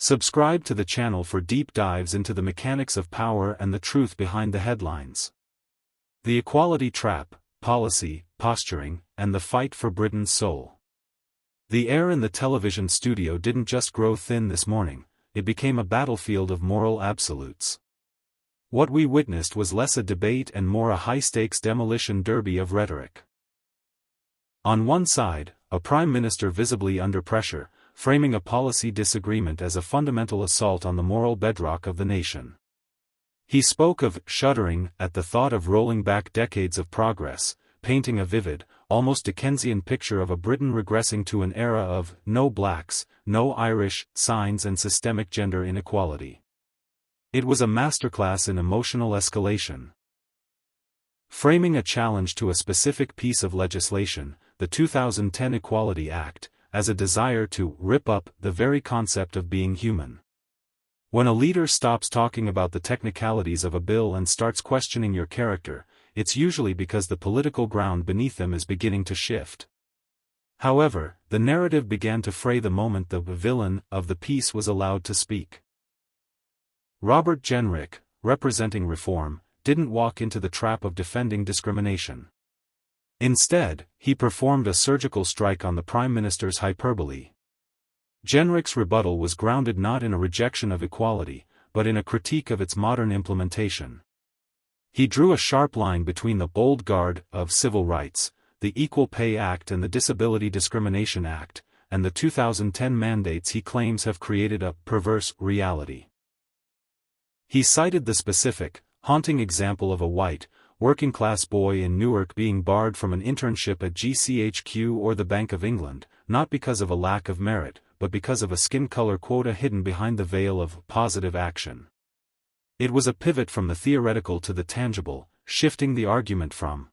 Subscribe to the channel for deep dives into the mechanics of power and the truth behind the headlines. The equality trap, policy, posturing, and the fight for Britain's soul. The air in the television studio didn't just grow thin this morning, it became a battlefield of moral absolutes. What we witnessed was less a debate and more a high-stakes demolition derby of rhetoric. On one side, a prime minister visibly under pressure, framing a policy disagreement as a fundamental assault on the moral bedrock of the nation. He spoke of shuddering at the thought of rolling back decades of progress, painting a vivid, almost Dickensian picture of a Britain regressing to an era of no blacks, no Irish signs and systemic gender inequality. It was a masterclass in emotional escalation. Framing a challenge to a specific piece of legislation, the 2010 Equality Act, as a desire to rip up the very concept of being human. When a leader stops talking about the technicalities of a bill and starts questioning your character, it's usually because the political ground beneath them is beginning to shift. However, the narrative began to fray the moment the villain of the piece was allowed to speak. Robert Jenrick, representing Reform, didn't walk into the trap of defending discrimination. Instead, he performed a surgical strike on the Prime Minister's hyperbole. Jenrick's rebuttal was grounded not in a rejection of equality, but in a critique of its modern implementation. He drew a sharp line between the bold guard of civil rights, the Equal Pay Act and the Disability Discrimination Act, and the 2010 mandates he claims have created a perverse reality. He cited the specific, haunting example of a white, working-class boy in Newark being barred from an internship at GCHQ or the Bank of England, not because of a lack of merit, but because of a skin color quota hidden behind the veil of positive action. It was a pivot from the theoretical to the tangible, shifting the argument from